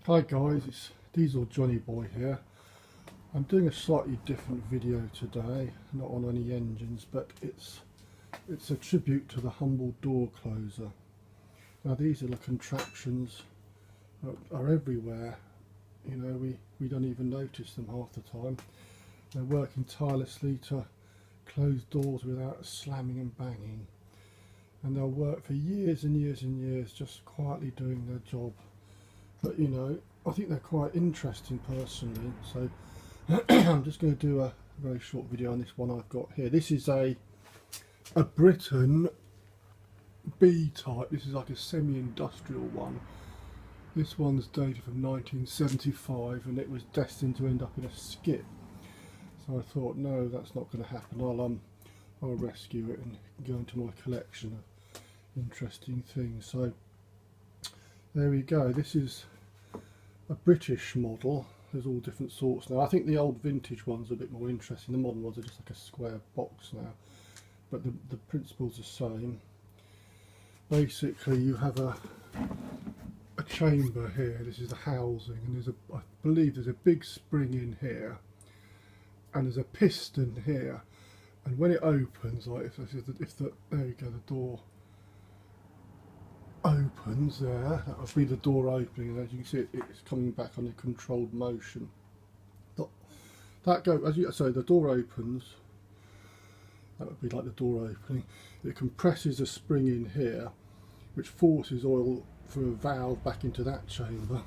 Hi guys, it's Diesel Johnny Boy here. I'm doing a slightly different video today, not on any engines, but it's a tribute to the humble door closer. Now these little contraptions are everywhere, you know, we don't even notice them half the time. They're working tirelessly to close doors without slamming and banging, and they'll work for years and years and years just quietly doing their job. But you know, I think they're quite interesting personally, so I'm just going to do a very short video on this one I've got here. This is a Britton B type. This is like a semi-industrial one. This one's dated from 1975 and it was destined to end up in a skip. So I thought, no, that's not going to happen. I'll rescue it and go into my collection of interesting things. So there we go. This is a British model. There's all different sorts now. I think the old vintage ones are a bit more interesting. The modern ones are just like a square box now, but the principle's the same. Basically, you have a chamber here. This is the housing, and I believe there's a big spring in here, and there's a piston here. And when it opens, like there you go, the door opens there. That would be the door opening, and as you can see, it's coming back on a controlled motion. The door opens. That would be like the door opening. It compresses a spring in here, which forces oil through a valve back into that chamber,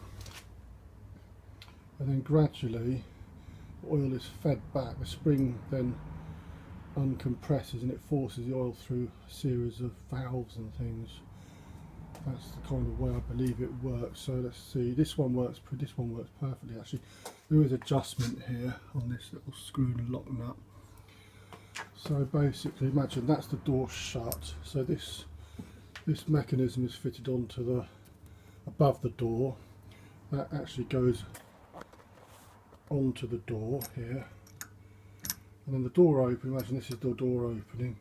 and then gradually oil is fed back. The spring then uncompresses and it forces the oil through a series of valves and things. That's the kind of way I believe it works. So let's see, this one works perfectly actually. There is adjustment here on this little screw and lock nut. So basically, imagine that's the door shut. So this mechanism is fitted onto the above the door. That actually goes onto the door here, and then the door open. Imagine this is the door opening.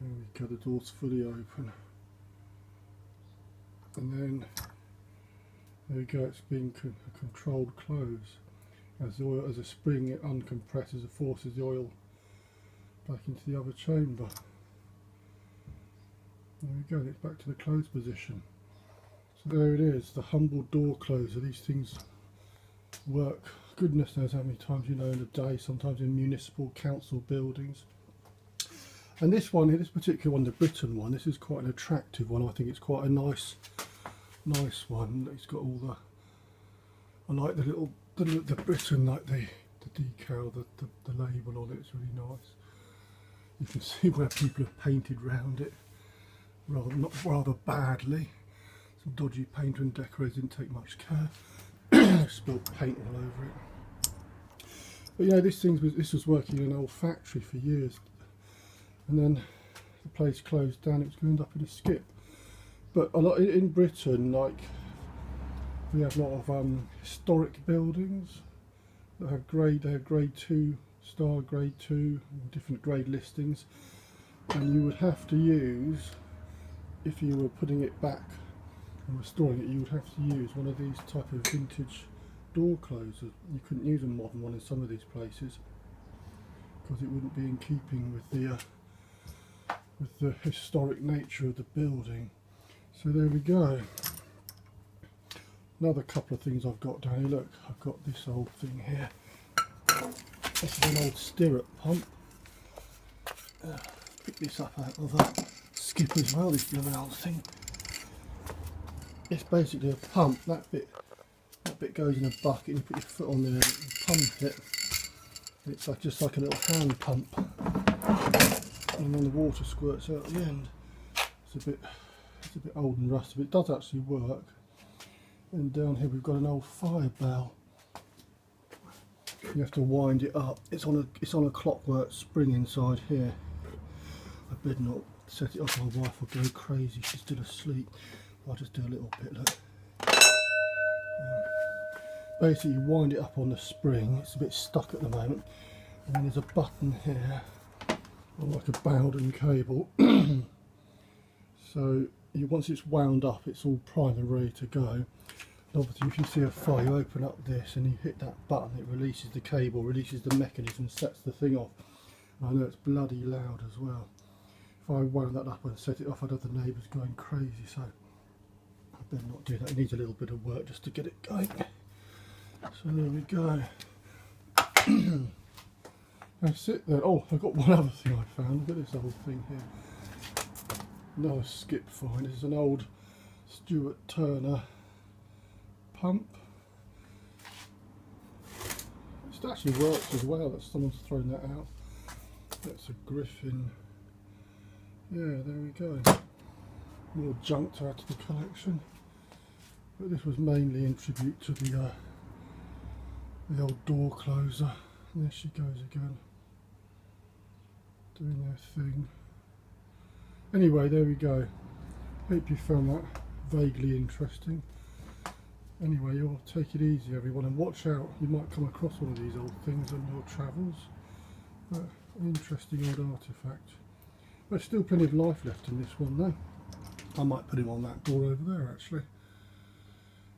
There we go, the door's fully open. And then there we go, it's being a controlled close. As the spring it uncompresses and forces the oil back into the other chamber. There we go, it's back to the closed position. So there it is, the humble door closer. These things work goodness knows how many times, you know, in a day, sometimes in municipal council buildings. And this one here, this particular one, the Britton one, this is quite an attractive one. I think it's quite a nice one. It's got all the, I like the Britton, like the decal, the label on it. It's really nice. You can see where people have painted round it rather badly. Some dodgy painter and decorators didn't take much care. Spilled paint all over it. But yeah, this was working in an old factory for years, and then the place closed down. It was going to end up in a skip. But a lot in Britain, like, we have a lot of historic buildings that have grade 2 star, grade 2, different grade listings, and you would have to use, if you were putting it back and restoring it, you would have to use one of these type of vintage door closers. You couldn't use a modern one in some of these places because it wouldn't be in keeping with the historic nature of the building. So there we go. Another couple of things I've got down here. Look, I've got this old thing here. This is an old stirrup pump. Pick this up out of the skip as well, this little old thing. It's basically a pump. That bit goes in a bucket and you put your foot on there and pump it. It's like just like a little hand pump, and then the water squirts out at the end. It's a bit old and rusty, but it does actually work. And down here we've got an old fire bell. You have to wind it up. It's on a clockwork spring inside here. I better not set it off, my wife will go crazy. She's still asleep. I'll just do a little bit, look. Basically you wind it up on the spring. It's a bit stuck at the moment, and then there's a button here, like a Bowden cable. So once it's wound up, it's all primed and ready to go. Obviously if you see a fire, you open up this and you hit that button, it releases the cable, releases the mechanism, sets the thing off. And I know it's bloody loud as well. If I wound that up and set it off, I'd have the neighbours going crazy, so I better not do that. It needs a little bit of work just to get it going. So there we go. That's it then. Oh, I've got one other thing I found. Look at this old thing here. Another skip find. This is an old Stuart Turner pump. It actually works as well. That someone's thrown that out. That's a Griffin. Yeah, there we go. More junk to add to the collection. But this was mainly in tribute to the old door closer. And there she goes again, doing their thing. Anyway, there we go. Hope you found that vaguely interesting. Anyway, you'll take it easy everyone, and watch out, you might come across one of these old things on your travels. An interesting old artefact. There's still plenty of life left in this one though. I might put him on that door over there actually.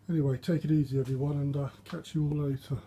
Anyway, take it easy everyone, and catch you all later.